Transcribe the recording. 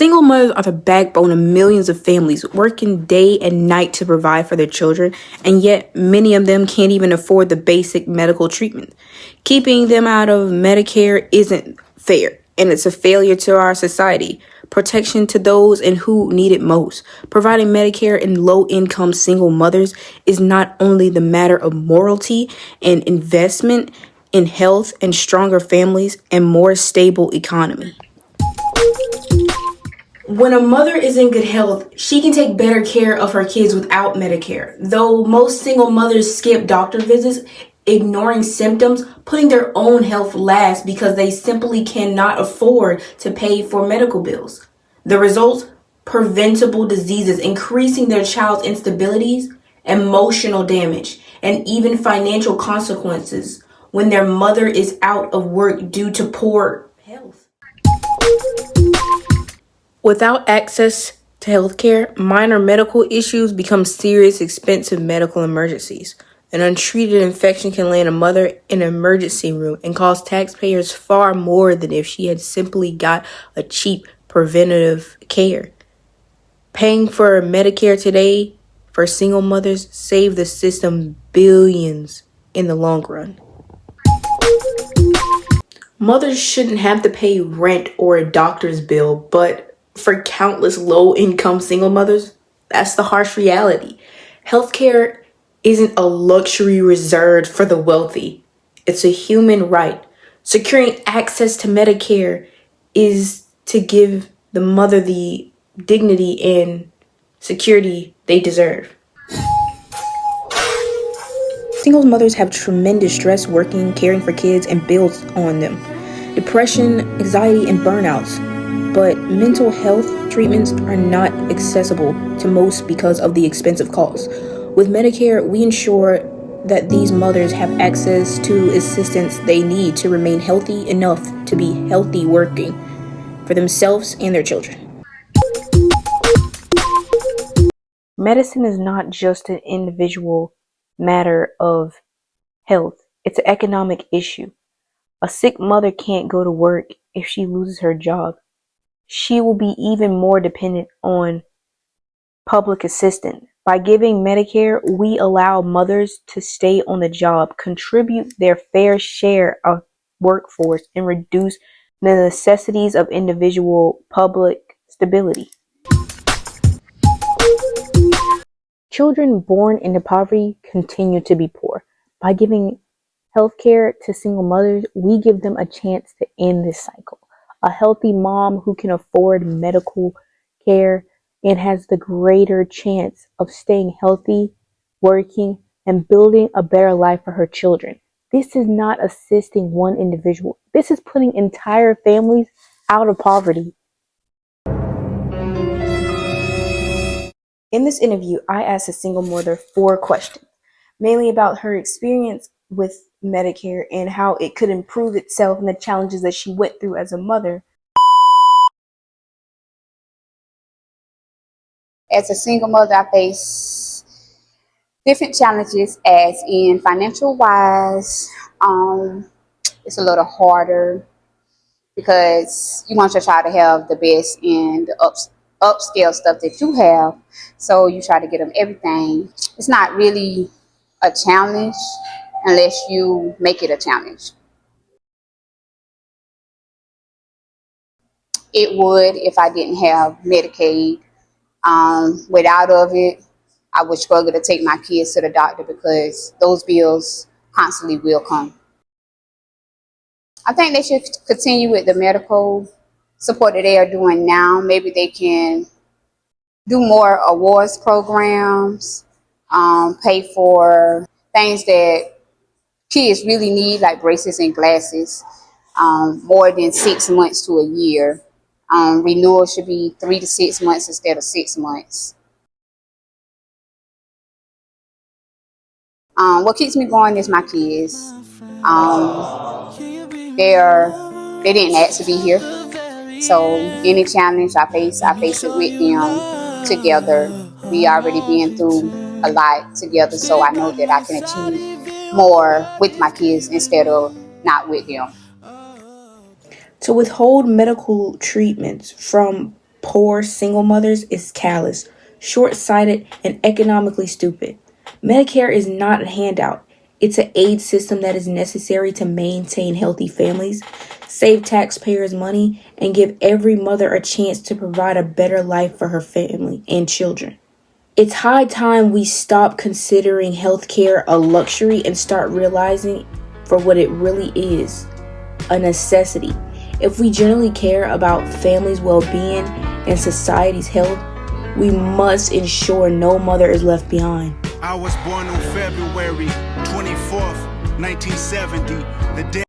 Single mothers are the backbone of millions of families working day and night to provide for their children, and yet many of them can't even afford the basic medical treatment. Keeping them out of Medicare isn't fair, and it's a failure to our society. Protection to those and who need it most. Providing Medicare and low-income single mothers is not only the matter of morality and investment in health and stronger families and more stable economy. When a mother is in good health, she can take better care of her kids without Medicare. Though most single mothers skip doctor visits, ignoring symptoms, putting their own health last because they simply cannot afford to pay for medical bills. The result? Preventable diseases, increasing their child's instabilities, emotional damage, and even financial consequences when their mother is out of work due to poor health. Without access to healthcare, minor medical issues become serious, expensive medical emergencies. An untreated infection can land a mother in an emergency room and cost taxpayers far more than if she had simply got a cheap preventative care. Paying for Medicare today for single mothers save the system billions in the long run. Mothers shouldn't have to pay rent or a doctor's bill, but for countless low-income single mothers, that's the harsh reality. Healthcare isn't a luxury reserved for the wealthy. It's a human right. Securing access to Medicare is to give the mother the dignity and security they deserve. Single mothers have tremendous stress working, caring for kids, and bills on them. Depression, anxiety, and burnouts. But mental health treatments are not accessible to most because of the expensive costs. With Medicare, we ensure that these mothers have access to assistance they need to remain healthy enough to be healthy working for themselves and their children. Medicine is not just an individual matter of health, it's an economic issue. A sick mother can't go to work if she loses her job. She will be even more dependent on public assistance. By giving Medicare, we allow mothers to stay on the job, contribute their fair share of workforce, and reduce the necessities of individual public stability. Children born into poverty continue to be poor. By giving healthcare to single mothers, we give them a chance to end this cycle. A healthy mom who can afford medical care and has the greater chance of staying healthy, working, and building a better life for her children. This is not assisting one individual. This is putting entire families out of poverty. In this interview, I asked a single mother 4 questions, mainly about her experience with Medicare and how it could improve itself and the challenges that she went through as a mother. As a single mother, I face different challenges as in financial wise. It's a little harder because you want your child to have the best and the upscale stuff that you have. So you try to get them everything. It's not really a challenge unless you make it a challenge. It would if I didn't have Medicaid. Without of it, I would struggle to take my kids to the doctor because those bills constantly will come. I think they should continue with the medical support that they are doing now. Maybe they can do more awards programs, pay for things that kids really need, like braces and glasses, more than 6 months to a year. Renewal should be 3 to 6 months instead of 6 months. What keeps me going is my kids. They didn't ask to be here. So any challenge I face it with them together. We already been through a lot together, so I know that I can achieve more with my kids instead of not with them. To withhold medical treatments from poor single mothers is callous, short-sighted, and economically stupid. Medicare is not a handout. It's an aid system that is necessary to maintain healthy families, save taxpayers money, and give every mother a chance to provide a better life for her family and children. It's high time we stop considering healthcare a luxury and start realizing for what it really is, a necessity. If we genuinely care about families' well-being and society's health, we must ensure no mother is left behind. I was born on February 24th, 1970, the day